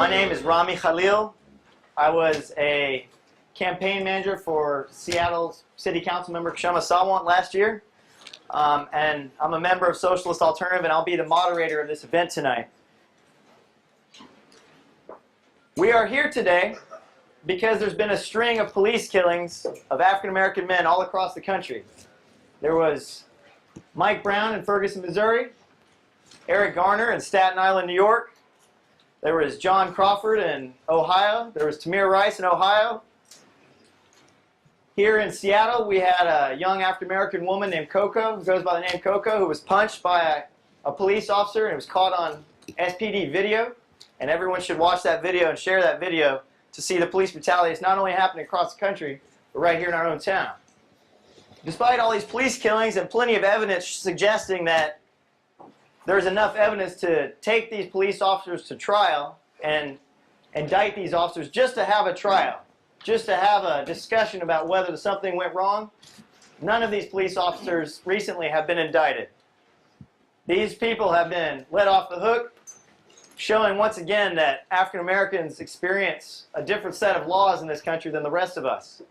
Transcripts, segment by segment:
My name is Rami Khalil. I was a campaign manager for Seattle's City Council member Kshama Sawant last year. And I'm a member of Socialist Alternative, and I'll be the moderator of this event tonight. We are here today because there's been a string of police killings of African American men all across the country. There was Mike Brown in Ferguson, Missouri, Eric Garner in Staten Island, New York. There was John Crawford in Ohio. There was Tamir Rice in Ohio. Here in Seattle, we had a young African-American woman named Coco, who goes by the name Coco, who was punched by a police officer, and it was caught on SPD video. And everyone should watch that video and share that video to see the police brutality that's not only happening across the country, but right here in our own town. Despite all these police killings and plenty of evidence suggesting that there's enough evidence to take these police officers to trial and indict these officers just to have a trial, just to have a discussion about whether something went wrong, none of these police officers recently have been indicted. These people have been let off the hook, showing once again that African Americans experience a different set of laws in this country than the rest of us.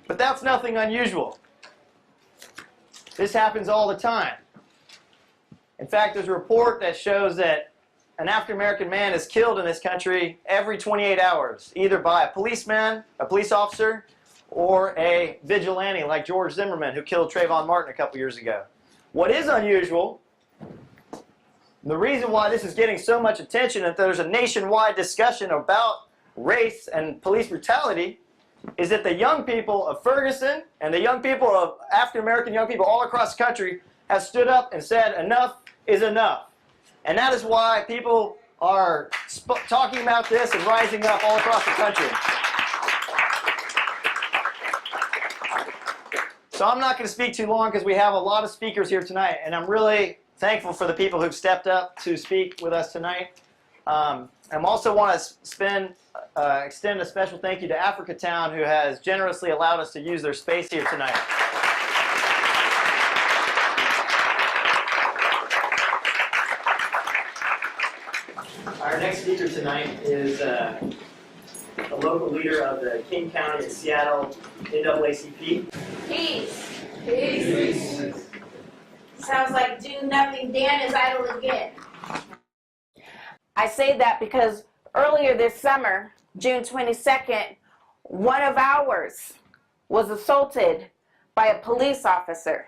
But that's nothing unusual. This happens all the time. In fact, there's a report that shows that an African American man is killed in this country every 28 hours, either by a policeman, a police officer, or a vigilante like George Zimmerman, who killed Trayvon Martin a couple years ago. What is unusual, the reason why this is getting so much attention and there's a nationwide discussion about race and police brutality, is that the young people of Ferguson and the young people of African American young people all across the country have stood up and said enough is enough. And that is why people are talking about this and rising up all across the country. So I'm not going to speak too long because we have a lot of speakers here tonight, and I'm really thankful for the people who've stepped up to speak with us tonight. I also want to extend a special thank you to Africatown, who has generously allowed us to use their space here tonight. Our next speaker tonight is a local leader of the King County and Seattle NAACP. Peace. Peace. Sounds like do nothing, Dan is idle again. I say that because earlier this summer, June 22nd, one of ours was assaulted by a police officer.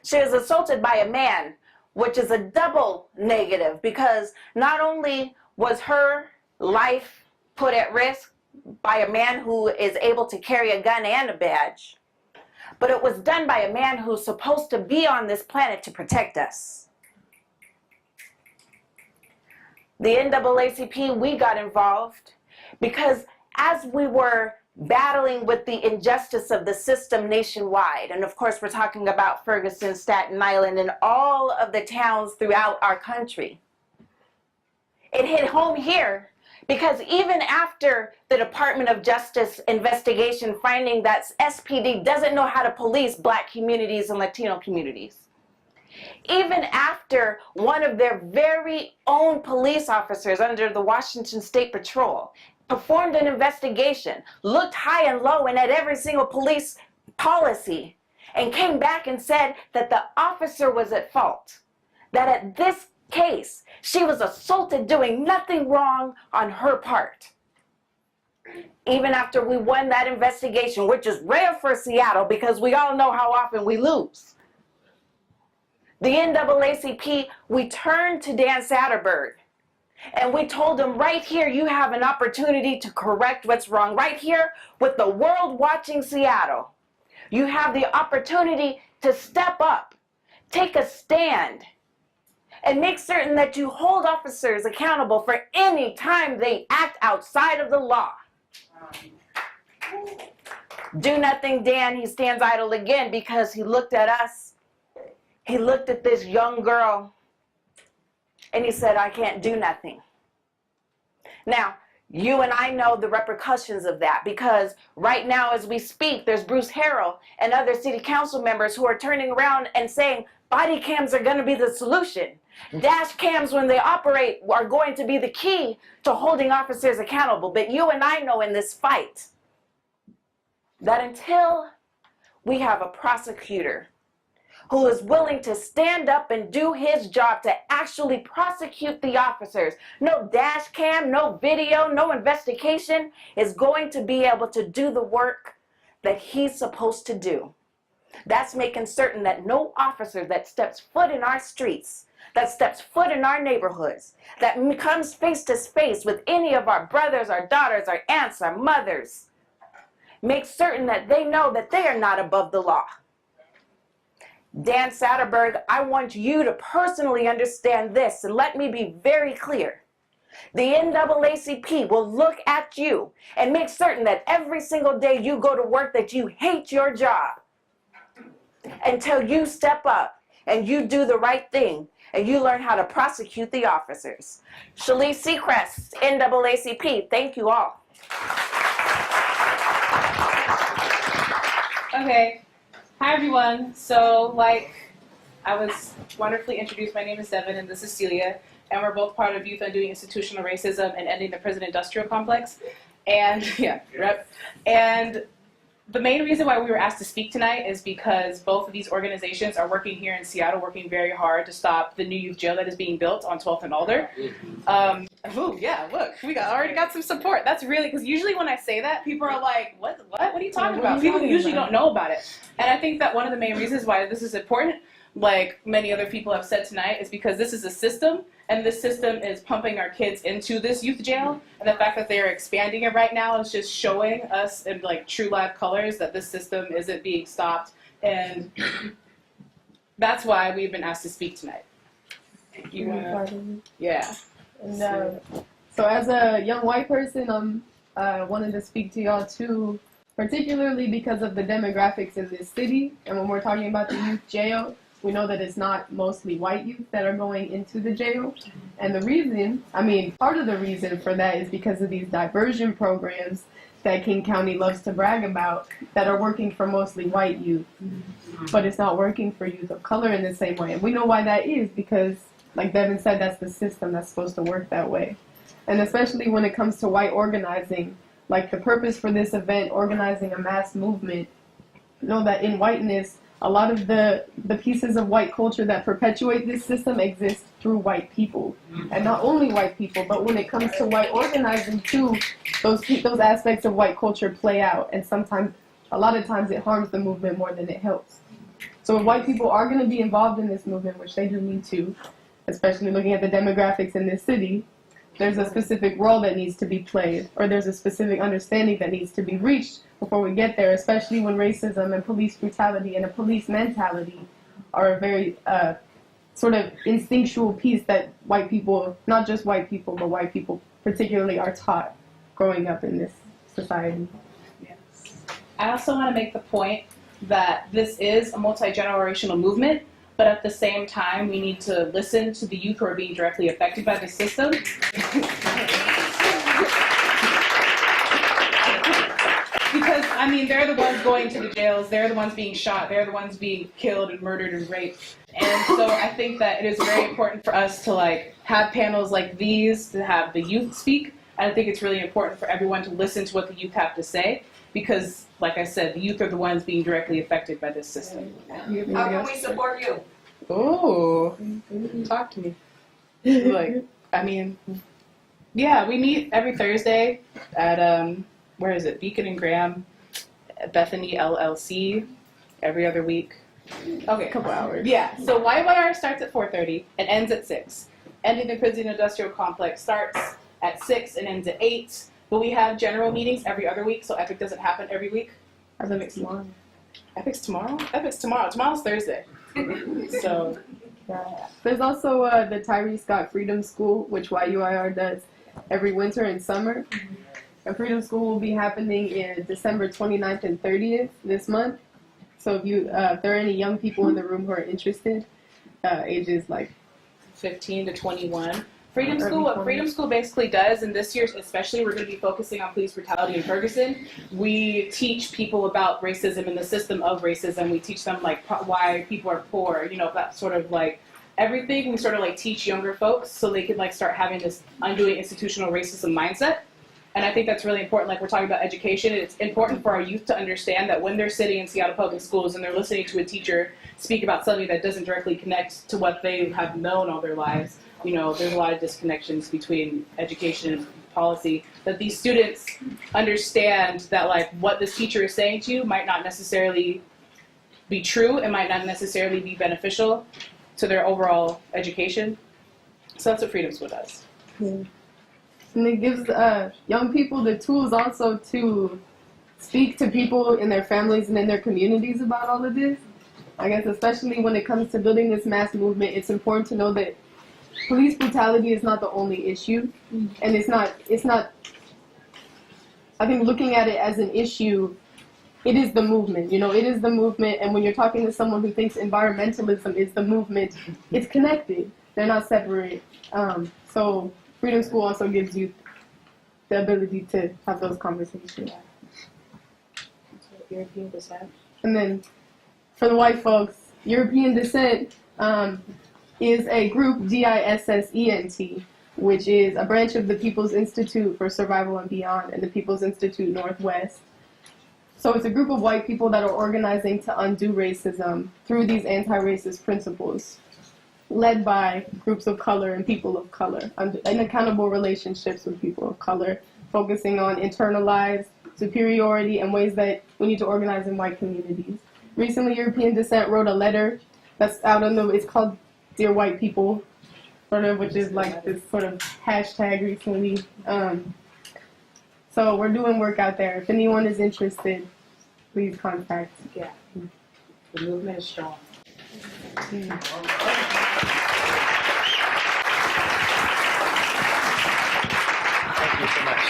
She was assaulted by a man, which is a double negative, because not only was her life put at risk by a man who is able to carry a gun and a badge, but it was done by a man who's supposed to be on this planet to protect us. The NAACP, we got involved because as we were battling with the injustice of the system nationwide, and of course we're talking about Ferguson, Staten Island, and all of the towns throughout our country, it hit home here because even after the Department of Justice investigation finding that SPD doesn't know how to police Black communities and Latino communities, even after one of their very own police officers under the Washington State Patrol performed an investigation, looked high and low and at every single police policy, and came back and said that the officer was at fault, that at this case, she was assaulted doing nothing wrong on her part. Even after we won that investigation, which is rare for Seattle because we all know how often we lose. The NAACP, we turned to Dan Satterberg and we told him, right here, you have an opportunity to correct what's wrong. Right here, with the world watching Seattle, you have the opportunity to step up, take a stand, and make certain that you hold officers accountable for any time they act outside of the law. Do nothing, Dan, he stands idle again because he looked at us. He looked at this young girl and he said, I can't do nothing. Now, you and I know the repercussions of that because right now as we speak, there's Bruce Harrell and other city council members who are turning around and saying, body cams are going to be the solution. Dash cams, when they operate, are going to be the key to holding officers accountable. But you and I know in this fight that until we have a prosecutor who is willing to stand up and do his job to actually prosecute the officers, no dash cam, no video, no investigation is going to be able to do the work that he's supposed to do. That's making certain that no officer that steps foot in our streets, that steps foot in our neighborhoods, that comes face to face with any of our brothers, our daughters, our aunts, our mothers, make certain that they know that they are not above the law. Dan Satterberg, I want you to personally understand this, and let me be very clear. The NAACP will look at you and make certain that every single day you go to work that you hate your job until you step up and you do the right thing and you learn how to prosecute the officers. Shalise Seacrest, NAACP, thank you all. Okay. Hi, everyone. So, like I was wonderfully introduced, my name is Devin, and this is Celia, and we're both part of Youth Undoing Institutional Racism and Ending the Prison Industrial Complex. And, yeah, rep. And the main reason why we were asked to speak tonight is because both of these organizations are working here in Seattle, working very hard to stop the new youth jail that is being built on 12th and Alder. Oh yeah, look, we already got some support. That's really, because usually when I say that, people are like, what are you talking about? People usually don't know about it. And I think that one of the main reasons why this is important, like many other people have said tonight, is because this is a system, and this system is pumping our kids into this youth jail, and the fact that they're expanding it right now is just showing us in like true live colors that this system isn't being stopped, and that's why we've been asked to speak tonight. You wanna? Yeah. And so as a young white person, I wanted to speak to y'all too, particularly because of the demographics in this city. And when we're talking about the youth jail, we know that it's not mostly white youth that are going into the jail. And the reason, part of the reason for that is because of these diversion programs that King County loves to brag about that are working for mostly white youth. But it's not working for youth of color in the same way. And we know why that is, because like Devin said, that's the system that's supposed to work that way. And especially when it comes to white organizing, like the purpose for this event, organizing a mass movement, know that in whiteness, a lot of the pieces of white culture that perpetuate this system exist through white people. And not only white people, but when it comes to white organizing too, those aspects of white culture play out. And sometimes, a lot of times it harms the movement more than it helps. So if white people are going to be involved in this movement, which they do need to, especially looking at the demographics in this city, there's a specific role that needs to be played, or there's a specific understanding that needs to be reached before we get there, especially when racism and police brutality and a police mentality are a very sort of instinctual piece that white people, not just white people, but white people particularly are taught growing up in this society. Yes. I also want to make the point that this is a multi-generational movement, but at the same time, we need to listen to the youth who are being directly affected by the system. Because, they're the ones going to the jails, they're the ones being shot, they're the ones being killed and murdered and raped. And so I think that it is very important for us to have panels like these, to have the youth speak. And I think it's really important for everyone to listen to what the youth have to say, because, like I said, the youth are the ones being directly affected by this system. How can we support you? Oh, talk to me. Yeah, we meet every Thursday at, where is it? Beacon and Graham, Bethany LLC, every other week. Okay. A couple hours. Yeah, so YYR starts at 4:30 and ends at 6. Ending the Prison Industrial Complex starts at 6 and ends at 8. But we have general meetings every other week, so Epic doesn't happen every week. Epic's tomorrow. Epic's tomorrow? Epic's tomorrow. Tomorrow's Thursday. So, there's also the Tyree Scott Freedom School, which YUIR does every winter and summer. And Freedom School will be happening in December 29th and 30th this month. So if there are any young people in the room who are interested, ages 15 to 21. Freedom School, what Freedom School basically does, and this year especially, we're going to be focusing on police brutality in Ferguson. We teach people about racism and the system of racism. We teach them like why people are poor, you know, that sort of like everything. We sort of like teach younger folks so they can like start having this undoing institutional racism mindset. And I think that's really important. Like we're talking about education, it's important for our youth to understand that when they're sitting in Seattle public schools and they're listening to a teacher speak about something that doesn't directly connect to what they have known all their lives, you know, there's a lot of disconnections between education and policy, that these students understand that like what this teacher is saying to you might not necessarily be true, it might not necessarily be beneficial to their overall education. So that's what Freedom School does. Yeah. And it gives young people the tools also to speak to people in their families and in their communities about all of this. I guess especially when it comes to building this mass movement, it's important to know that police brutality is not the only issue. And it's not, I think looking at it as an issue, it is the movement, you know, it is the movement. And when you're talking to someone who thinks environmentalism is the movement, it's connected. They're not separate. So Freedom School also gives you the ability to have those conversations. European descent. And then for the white folks, European Descent is a group, DISSENT, which is a branch of the People's Institute for Survival and Beyond and the People's Institute Northwest. So it's a group of white people that are organizing to undo racism through these anti-racist principles, led by groups of color and people of color, and accountable relationships with people of color, focusing on internalized superiority and ways that we need to organize in white communities. Recently, European Descent wrote a letter that's out on the, it's called Dear White People, sort of, which is like this sort of hashtag recently. So we're doing work out there. If anyone is interested, please contact. Yeah, the movement is strong. Thank you so much.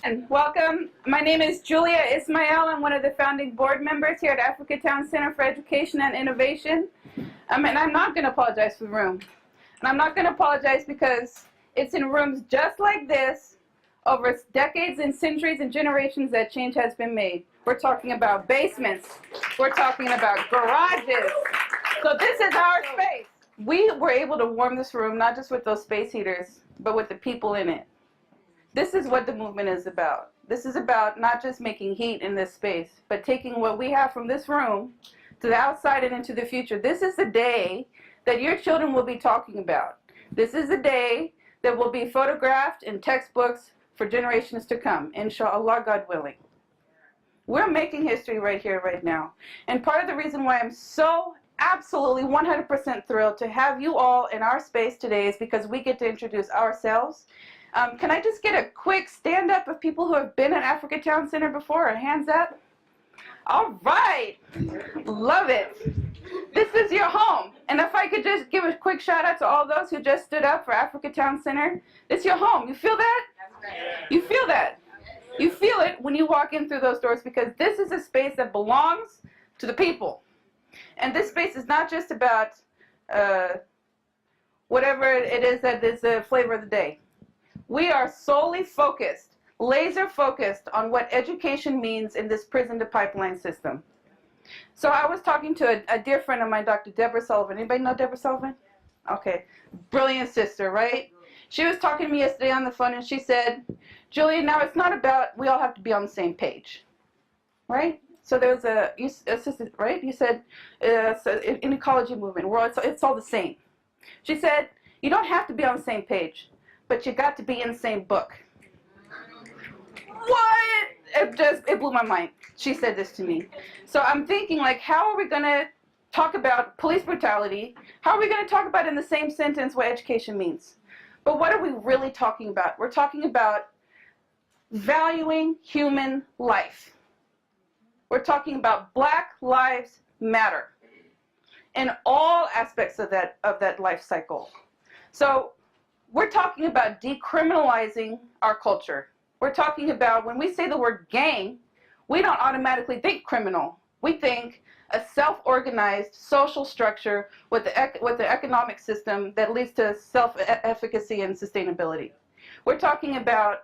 And welcome. My name is Julia Ismail. I'm one of the founding board members here at Africatown Center for Education and Innovation. And I'm not going to apologize for the room. And I'm not going to apologize because it's in rooms just like this, over decades and centuries and generations, that change has been made. We're talking about basements. We're talking about garages. So this is our space. We were able to warm this room, not just with those space heaters, but with the people in it. This is what the movement is about. This is about not just making heat in this space, but taking what we have from this room to the outside and into the future. This is the day that your children will be talking about. This is the day that will be photographed in textbooks for generations to come, inshallah, God willing. We're making history right here, right now. And part of the reason why I'm so absolutely 100% thrilled to have you all in our space today is because we get to introduce ourselves. Can I just get a quick stand up of people who have been at Africatown Center before, or hands up? All right, love it. This is your home. And if I could just give a quick shout out to all those who just stood up for Africatown Center. It's your home. You feel that? You feel that? You feel it when you walk in through those doors, because this is a space that belongs to the people. And this space is not just about whatever it is that is the flavor of the day. We are solely focused, laser focused on what education means in this prison to pipeline system. So I was talking to a dear friend of mine, Dr. Deborah Sullivan. Anybody know Deborah Sullivan? Okay, brilliant sister, right? She was talking to me yesterday on the phone, and she said, Julia, now it's not about, we all have to be on the same page, right? So there was a sister, right? You said, in ecology movement, it's all the same. She said, you don't have to be on the same page, but you got to be in the same book. What? It blew my mind. She said this to me. So I'm thinking, like, how are we going to talk about police brutality? How are we going to talk about in the same sentence what education means? But what are we really talking about? We're talking about valuing human life. We're talking about Black Lives Matter in all aspects of that life cycle. So we're talking about decriminalizing our culture. We're talking about, when we say the word gang, we don't automatically think criminal. We think a self-organized social structure with the economic system that leads to self-efficacy and sustainability. We're talking about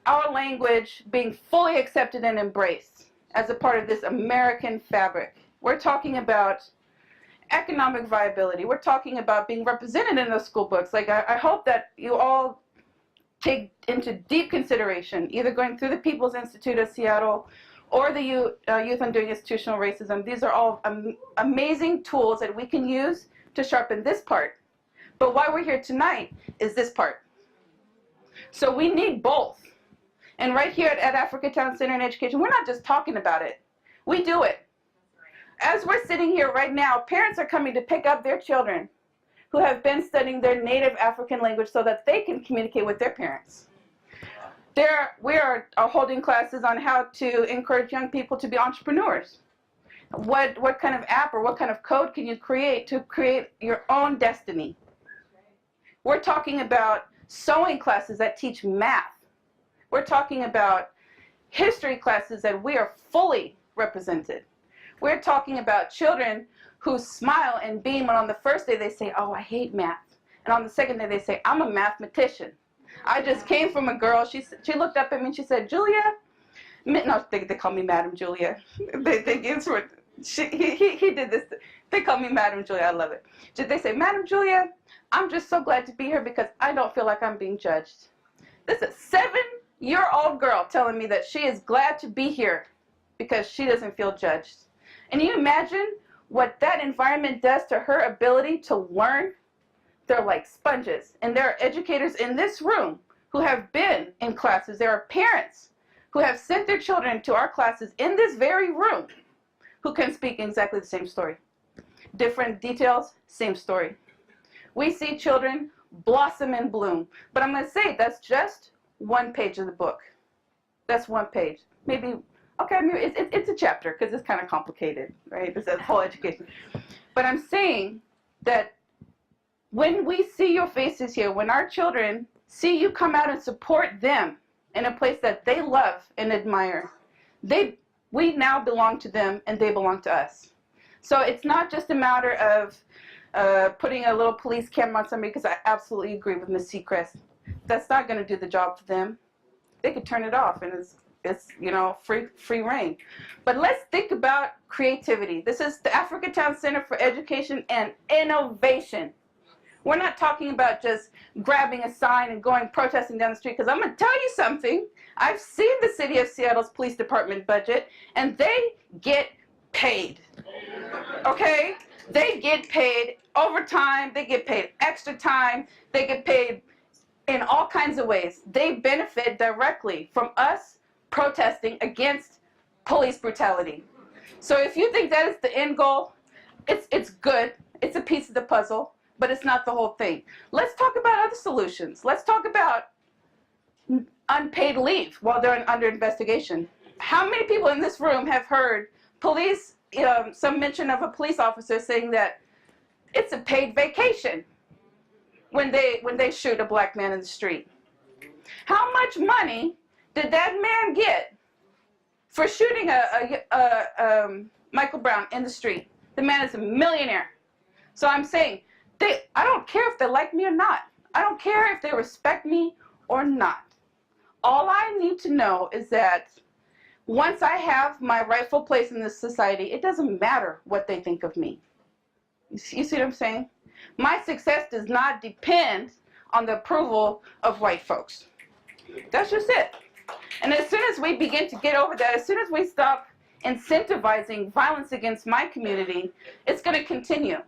our language being fully accepted and embraced as a part of this American fabric. We're talking about economic viability. We're talking about being represented in those school books. Like, I hope that you all take into deep consideration, either going through the People's Institute of Seattle or the Youth Undoing Institutional Racism. These are all amazing tools that we can use to sharpen this part. But why we're here tonight is this part. So we need both. And right here at Africatown Center in Education, we're not just talking about it. We do it. As we're sitting here right now, parents are coming to pick up their children who have been studying their native African language so that they can communicate with their parents. We are holding classes on how to encourage young people to be entrepreneurs. What kind of app or what kind of code can you create to create your own destiny? We're talking about sewing classes that teach math. We're talking about history classes that we are fully represented. We're talking about children who smile and beam, and on the first day they say, oh, I hate math. And on the second day they say, I'm a mathematician. I just came from a girl, she looked up at me and she said, Julia, no, they call me Madam Julia. He did this, they call me Madam Julia, I love it. They say, Madam Julia, I'm just so glad to be here because I don't feel like I'm being judged. This is a 7-year-old girl telling me that she is glad to be here because she doesn't feel judged. And you imagine what that environment does to her ability to learn? They're like sponges. And there are educators in this room who have been in classes. There are parents who have sent their children to our classes in this very room who can speak exactly the same story. Different details, same story. We see children blossom and bloom. But I'm going to say that's just one page of the book. That's one page. Maybe, okay, I mean, it's a chapter because it's kind of complicated, right? It's a whole education. But I'm saying that when we see your faces here, when our children see you come out and support them in a place that they love and admire, we now belong to them and they belong to us. So it's not just a matter of putting a little police camera on somebody, because I absolutely agree with Ms. Seacrest. That's not going to do the job for them. They could turn it off and it's you know, free reign. But let's think about creativity. This is the Africatown Center for Education and Innovation. We're not talking about just grabbing a sign and going protesting down the street, because I'm going to tell you something. I've seen the city of Seattle's police department budget, and they get paid. Okay? They get paid overtime, they get paid extra time, they get paid in all kinds of ways. They benefit directly from us protesting against police brutality. So if you think that is the end goal, it's good. It's a piece of the puzzle, but it's not the whole thing. Let's talk about other solutions. Let's talk about unpaid leave while they're under investigation. How many people in this room have heard police, some mention of a police officer saying that it's a paid vacation when they shoot a black man in the street? How much money did that man get for shooting Michael Brown in the street? The man is a millionaire. So I'm saying, I don't care if they like me or not. I don't care if they respect me or not. All I need to know is that once I have my rightful place in this society, it doesn't matter what they think of me. You see what I'm saying? My success does not depend on the approval of white folks. That's just it. And as soon as we begin to get over that, as soon as we stop incentivizing violence against my community, it's going to continue.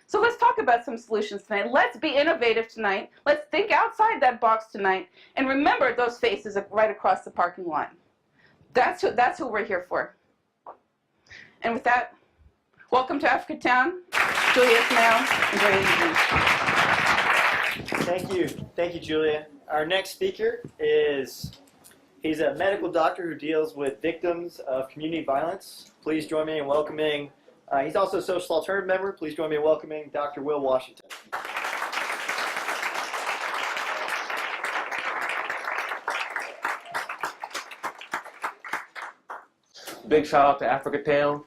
So let's talk about some solutions tonight. Let's be innovative tonight. Let's think outside that box tonight. And remember those faces right across the parking lot. That's who we're here for. And with that, welcome to Africatown. Julia Ismail. Enjoy your evening. Thank you, Julia. Our next speaker he's a medical doctor who deals with victims of community violence. Please join me in welcoming, he's also a social alternative member. Please join me in welcoming Dr. Will Washington. Big shout out to Africatown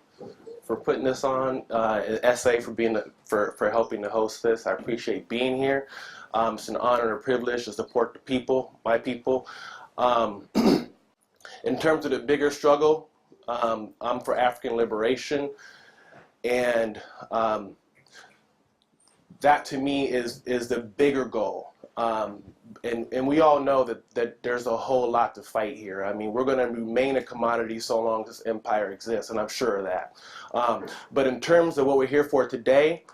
for putting this on, and SA for helping to host this. I appreciate being here. It's an honor and a privilege to support the people, my people. In terms of the bigger struggle, I'm for African liberation, and that to me is the bigger goal. And we all know that there's a whole lot to fight here. I mean, we're going to remain a commodity so long as this empire exists, and I'm sure of that. But in terms of what we're here for today,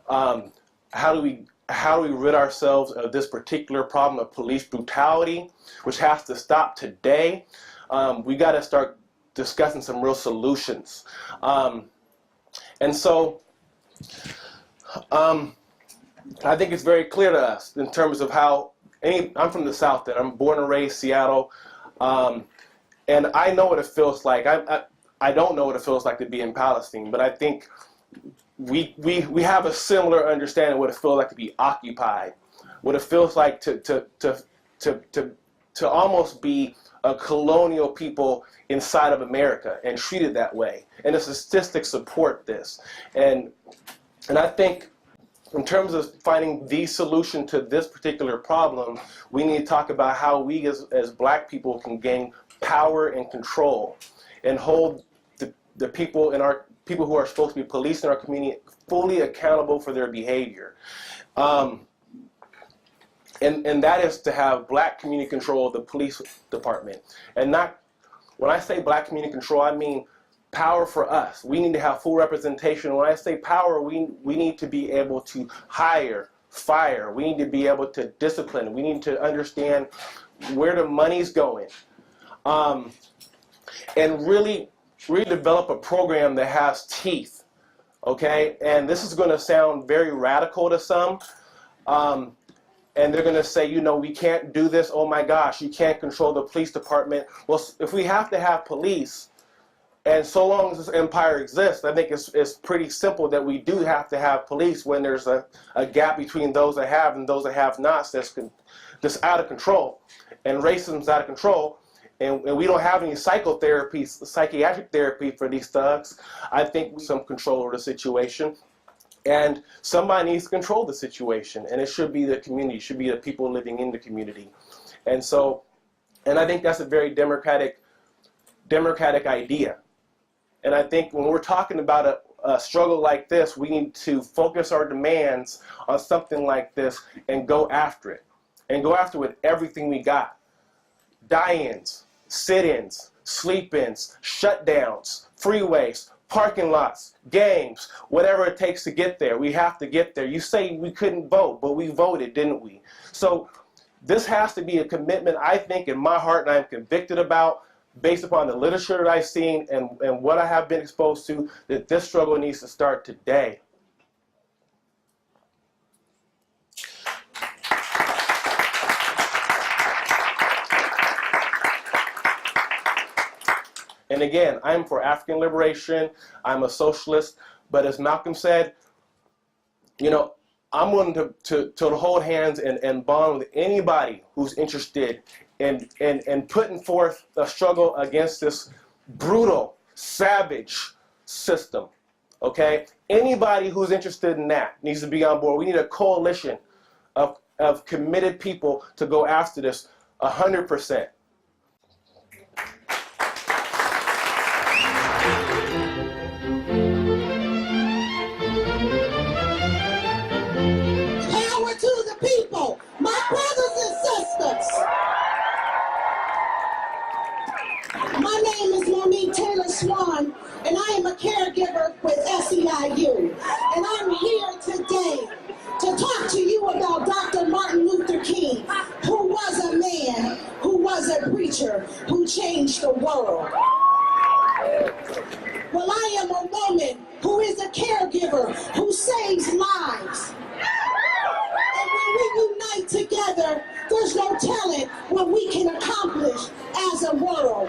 how do we rid ourselves of this particular problem of police brutality, which has to stop today? We got to start discussing some real solutions. And so I think it's very clear to us in terms of how I'm from the South, and I'm born and raised Seattle, and I know what it feels like. I don't know what it feels like to be in Palestine, but I think we have a similar understanding of what it feels like to be occupied, what it feels like to almost be a colonial people inside of America and treated that way. And the statistics support this. And I think in terms of finding the solution to this particular problem, we need to talk about how we as black people can gain power and control and hold the people who are supposed to be policing our community fully accountable for their behavior. And that is to have black community control of the police department. And not, when I say black community control, I mean power for us. We need to have full representation. When I say power, we need to be able to hire, fire. We need to be able to discipline. We need to understand where the money's going. And really develop a program that has teeth, okay? And this is going to sound very radical to some. And they're going to say, you know, we can't do this. Oh my gosh, you can't control the police department. Well, if we have to have police, and so long as this empire exists, I think it's pretty simple that we do have to have police when there's a gap between those that have and those that have not that's out of control. And racism's out of control. And we don't have any psychiatric therapy for these thugs. I think some control over the situation. And somebody needs to control the situation. And it should be the community. It should be the people living in the community. And so, and I think that's a very democratic idea. And I think when we're talking about a struggle like this, we need to focus our demands on something like this and go after it. And go after it with everything we got. Die-ins, sit-ins, sleep-ins, shutdowns, freeways, parking lots, gangs, whatever it takes to get there. We have to get there. You say we couldn't vote, but we voted, didn't we? So this has to be a commitment, I think, in my heart, and I'm convicted about, based upon the literature that I've seen and what I have been exposed to, that this struggle needs to start today. And again, I'm for African liberation. I'm a socialist. But as Malcolm said, you know, I'm willing to hold hands and bond with anybody who's interested in putting forth a struggle against this brutal, savage system. Okay? Anybody who's interested in that needs to be on board. We need a coalition of committed people to go after this 100%. And I am a caregiver with SEIU. And I'm here today to talk to you about Dr. Martin Luther King, who was a man, who was a preacher, who changed the world. Well, I am a woman who is a caregiver, who saves lives. And when we unite together, there's no telling what we can accomplish as a world.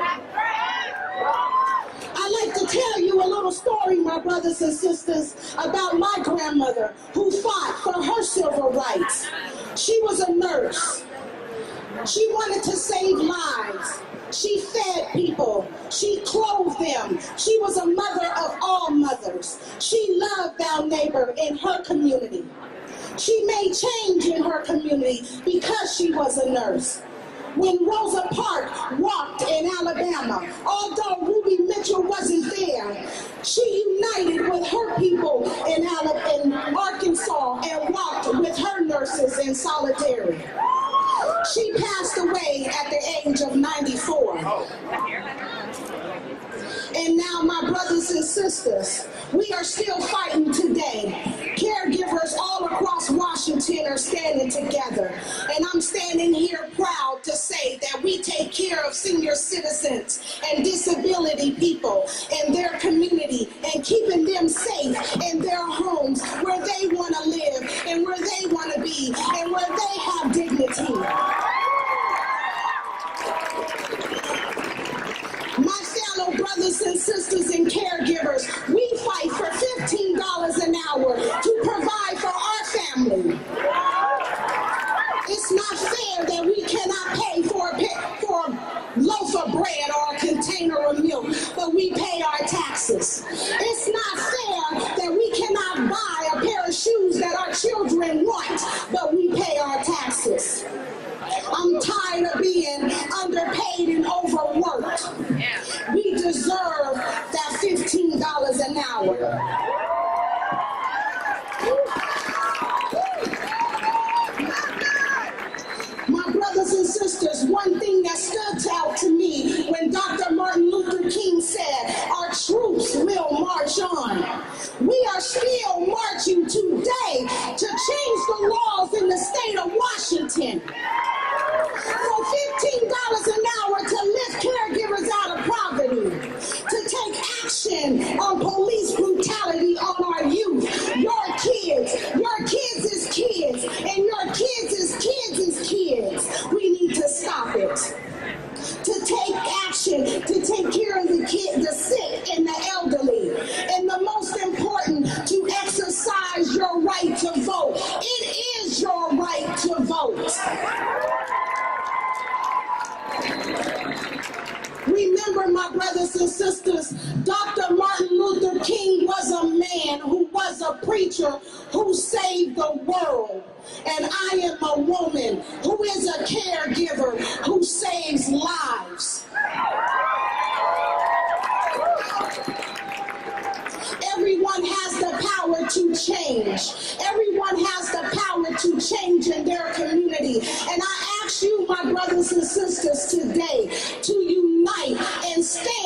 I'd like to tell you a little story, my brothers and sisters, about my grandmother who fought for her civil rights. She was a nurse. She wanted to save lives. She fed people. She clothed them. She was a mother of all mothers. She loved our neighbor in her community. She made change in her community because she was a nurse. When Rosa Parks walked in Alabama, although Ruby Mitchell wasn't there, she united with her people in Arkansas and walked with her nurses in solidarity. She passed away at the age of 94. And now, my brothers and sisters, we are still fighting today. Caregivers all across Washington are standing together. And I'm standing here proud to say that we take care of senior citizens and disability people in their community and keeping them safe in their homes where they want to live and where they want to be and where they have dignity. My fellow brothers and sisters and caregivers, we fight for $15 an hour to provide for our family. It's not fair that we cannot pay for a loaf of bread or a container of milk, but we pay our taxes. It's not fair that we cannot buy a pair of shoes that our children want, but we pay our taxes. I'm tired of being underpaid and overworked. We deserve that $15 an hour. My brothers and sisters, one thing that stood out to me when Dr. Martin Luther King said, "Our troops will march on." We are still marching today to change the laws in the state of Washington. For $15 an hour to lift caregivers out of poverty, to take action on police brutality on our youth, your kids is kids, and your kids is kids is kids. We need to stop it. To take action, to take care of the sick and the elderly, and the most important, to exercise your right to vote. It is your right to vote. Remember, my brothers and sisters, Dr. Martin Luther King was a man who was a preacher who saved the world. And I am a woman who is a caregiver who saves lives. Everyone has the power to change. Everyone has the power to change in their community. And I ask you, my brothers and sisters, today to unite and stand